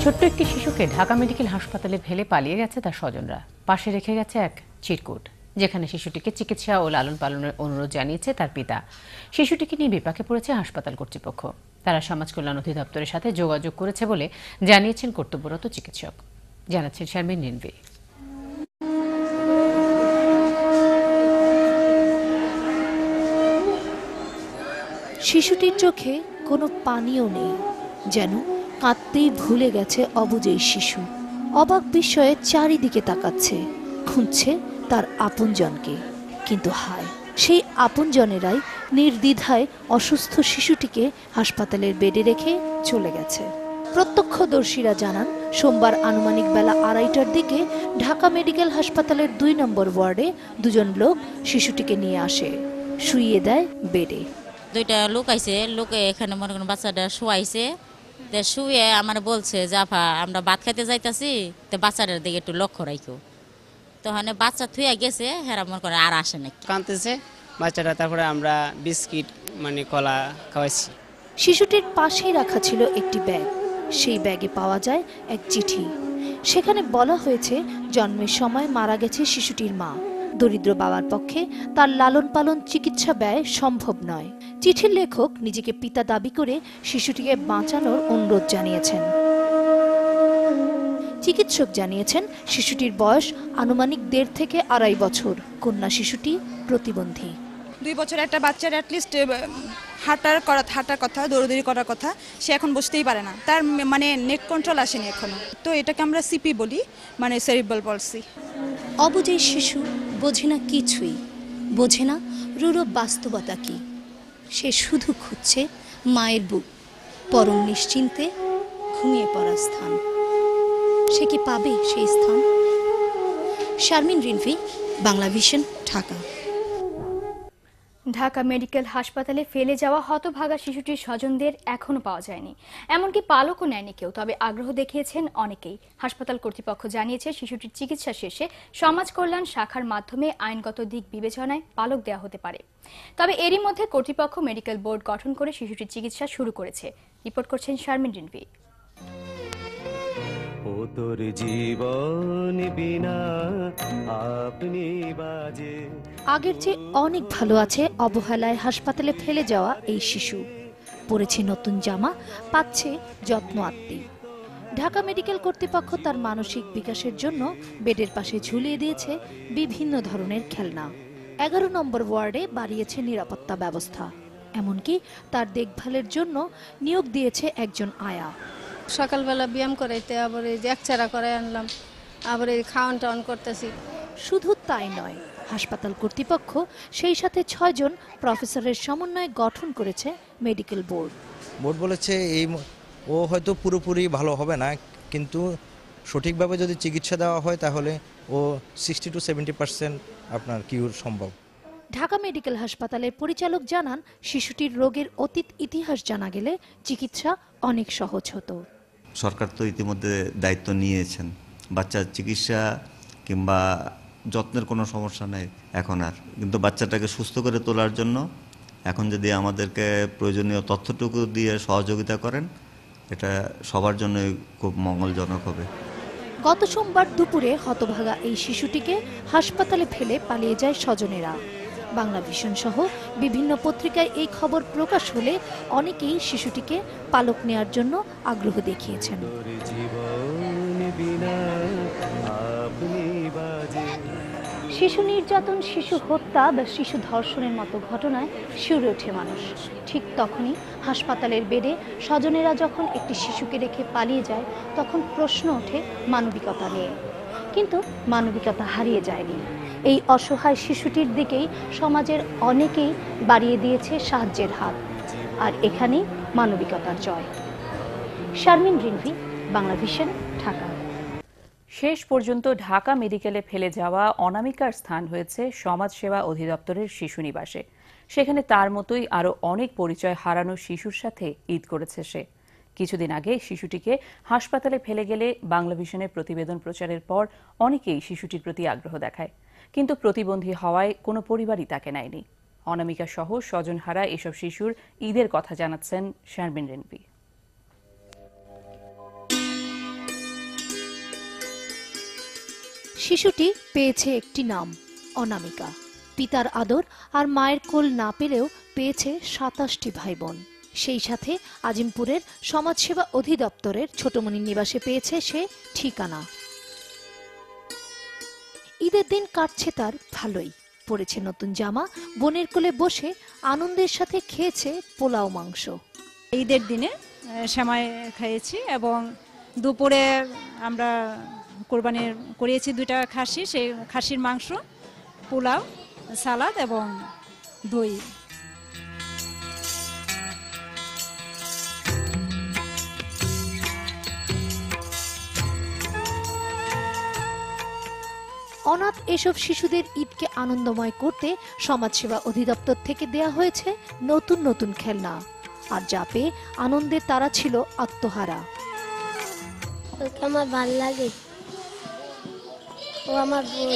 ছোট্ট একটি শিশুকে ঢাকা মেডিকেল হাসপাতালে ফেলে পালিয়ে গেছে তার স্বজনরা। পাশে রেখে গেছে এক চিরকুট, যেখানে শিশুটিকে চিকিৎসা ও লালন পালনের অনুরোধ জানিয়েছে তার পিতা। শিশুটিকে নিয়ে বিপাকে পড়েছে হাসপাতাল কর্তৃপক্ষ। তারা সমাজ কল্যাণ অধিদপ্তরের সাথে যোগাযোগ করেছে বলে জানিয়েছেন কর্তব্যরত চিকিৎসক। জানাচ্ছেন শারমিন রিনভি। শিশুটির চোখে কোনো পানিও নেই, যেন কাঁদতেই ভুলে গেছে অবুঝ এই শিশু। অবাক বিস্ময়ে চারিদিকে তাকাচ্ছে, খুঁজছে তার আপনজনকে। কিন্তু হায়, সেই আপনজনেরাই নির্দ্বিধায় অসুস্থ শিশুটিকে হাসপাতালের বেডে রেখে চলে গেছে। প্রত্যক্ষদর্শীরা জানান, সোমবার আনুমানিক বেলা 2:30টার দিকে ঢাকা মেডিকেল হাসপাতালের 2 নম্বর ওয়ার্ডে দুজন লোক শিশুটিকে নিয়ে আসে, শুইয়ে দেয় বেডে। দুইটা লোক আইছে, লোকে এখানে মনে করেন বাচ্চাটা শোয়াইছে, শুয়ে আমার বলছে জাফা আমরা ভাত খাইতে যাইতাছি, তো বাচ্চাটার দিকে একটু লক্ষ্য রাখো। তখন বাচ্চা থুয়ে গেছে, হেরা মনে করে আর আসে নাকি কাঁদতেছে বাচ্চাটা। তারপরে আমরা বিস্কিট কলা খাওয়াইছি। শিশুটির পাশেই রাখা ছিল একটি ব্যাগ। সেই ব্যাগে পাওয়া যায় এক চিঠি। সেখানে বলা হয়েছে জন্মের সময় মারা গেছে শিশুটির মা। দরিদ্র বাবার পক্ষে তার লালন পালন চিকিৎসা ব্যয় সম্ভব নয়। চিঠির লেখক নিজেকে পিতা দাবি করে শিশুটিকে বাঁচানোর অনুরোধ জানিয়েছেন। চিকিৎসক জানিয়েছেন শিশুটির বয়স আনুমানিক 1.5 থেকে 2.5 বছর। কন্যা শিশুটি প্রতিবন্ধী। 2 বছর একটা বাচ্চার অ্যাটলিস্ট হাঁটার কথা, দৌড়দৌড়ি করার কথা, সে এখন বুঝতেই পারে না। তার মানে নেট কন্ট্রোল আসেনি এখনো। তো এটাকে আমরা সিপি বলি, মানে সেরিব্রাল পলসি। অবুঝ এই শিশু বোঝে না কিছুই, বোঝে না রূঢ় বাস্তবতা কি। সে শুধু খুঁজছে মায়ের বুক, পরম নিশ্চিন্তে ঘুমিয়ে পড়ার স্থান। সে কি পাবে সেই স্থান? শারমিন রিনভি, বাংলা ভিশন, ঢাকা। ঢাকা মেডিকেল হাসপাতালে ফেলে যাওয়া হতভাগা শিশুটির স্বজনদের এখনো পাওয়া যায়নি, এমনকি পালকও নেয়নি কেউ। তবে আগ্রহ দেখিয়েছেন অনেকেই। হাসপাতাল কর্তৃপক্ষ জানিয়েছে শিশুটির চিকিৎসা শেষে সমাজ কল্যাণ শাখার মাধ্যমে আইনগত দিক বিবেচনায় পালক দেওয়া হতে পারে। তবে এরই মধ্যে কর্তৃপক্ষ মেডিকেল বোর্ড গঠন করে শিশুটির চিকিৎসা শুরু করেছে। রিপোর্ট করছেন শারমিন রিনভি। আগের চেয়ে অনেক ভালো আছে অবহেলায় হাসপাতালে ফেলে যাওয়া এই শিশু। পরেছে নতুন জামা, পাচ্ছে যত্ন আত্মীয়। ঢাকা মেডিকেল কর্তৃপক্ষ তার মানসিক বিকাশের জন্য বেডের পাশে ঝুলিয়ে দিয়েছে বিভিন্ন ধরনের খেলনা। 11 নম্বর ওয়ার্ডে বাড়িয়েছে নিরাপত্তা ব্যবস্থা। এমনকি তার দেখভালের জন্য নিয়োগ দিয়েছে একজন আয়া। সকালবেলা ব্যায়াম করাইতে, আবার এই যে একচারা করাই আনলাম, আবার এই খাওয়ান টাওয়ান করতেছি। শুধু তাই নয়, হাসপাতাল কর্তৃপক্ষ সেই সাথে 6 জন প্রফেসরের সমন্বয়ে গঠন করেছে মেডিকেল বোর্ড। বোর্ড বলেছে ও হয়তো পুরোপুরি ভালো হবে না, কিন্তু সঠিকভাবে যদি চিকিৎসা দেওয়া হয় তাহলে ও 60 to 70% আপনার কিউর সম্ভব। ঢাকা মেডিকেল হাসপাতালের পরিচালক জানান, শিশুটির রোগের অতীত ইতিহাস জানা গেলে চিকিৎসা অনেক সহজ হতো। সরকার তো ইতিমধ্যে দায়িত্ব নিয়েছেন, বাচ্চার চিকিৎসা কিংবা যত্নের কোনো সমস্যা নেই এখন আর, কিন্তু বাচ্চাটাকে সুস্থ করে তোলার জন্য এখন যদি আমাদেরকে প্রয়োজনীয় তথ্যটুকু দিয়ে সহযোগিতা করেন, এটা সবার জন্য খুব মঙ্গলজনক হবে। গত সোমবার দুপুরে হতভাগা এই শিশুটিকে হাসপাতালে ফেলে পালিয়ে যায় স্বজনেরা। বাংলা ভিশন সহ বিভিন্ন পত্রিকায় এই খবর প্রকাশ হলে অনেকেই শিশুটিকে পালক নেয়ার জন্য আগ্রহ দেখিয়েছেন। শিশু নির্যাতন, শিশু হত্যা বা শিশু ধর্ষণের মতো ঘটনায় শিউরে ওঠে মানুষ। ঠিক তখনই হাসপাতালের বেডে স্বজনেরা যখন একটি শিশুকে রেখে পালিয়ে যায়, তখন প্রশ্ন ওঠে মানবিকতা নিয়ে। কিন্তু মানবিকতা হারিয়ে যায়নি। এই অসহায় শিশুটির দিকেই সমাজের অনেকেই বাড়িয়ে দিয়েছে সাহায্যের হাত। আর এখানেই মানবিকতার জয়। শারমিন রিনভি, বাংলা ভিশন, ঢাকা। শেষ পর্যন্ত ঢাকা মেডিকেলে ফেলে যাওয়া অনামিকার স্থান হয়েছে সমাজসেবা অধিদপ্তরের শিশু নিবাসে। সেখানে তার মতোই আরও অনেক পরিচয় হারানো শিশুর সাথে ঈদ করেছে সে। কিছুদিন আগে শিশুটিকে হাসপাতালে ফেলে গেলে বাংলা ভিশনের প্রতিবেদন প্রচারের পর অনেকেই শিশুটির প্রতি আগ্রহ দেখায়, কিন্তু প্রতিবন্ধী হওয়ায় কোনো পরিবারই তাকে নেয়নি। অনামিকা সহ স্বজনহারা এসব শিশুর ঈদের কথা জানাচ্ছেন শারমিন রিনভি। শিশুটি পেয়েছে একটি নাম, অনামিকা। পিতার আদর আর মায়ের কোল না পেলেও পেয়েছে 27টি ভাই বোন। সেই সাথে আজিমপুরের সমাজসেবা অধিদপ্তরের ছোটমণি নিবাসে পেয়েছে সে ঠিকানা। ঈদের দিন কাটছে তার ভালোই। পরেছে নতুন জামা, বোনের কোলে বসে আনন্দের সাথে খেয়েছে পোলাও মাংস। ঈদের দিনে সেমাই খেয়েছি এবং দুপুরে আমরা কোরবানির করিয়েছি 2টা খাসি, সেই খাসির মাংস, পোলাও, সালাদ এবং দই। অনাথ এসব শিশুদের ঈদকে আনন্দময় করতে সমাজসেবা অধিদপ্তর থেকে দেয়া হয়েছে নতুন নতুন খেলনা, আর যা পেয়ে আনন্দে তারা ছিল আত্মহারা। আমার ভাল লাগে, ও আমার বোন।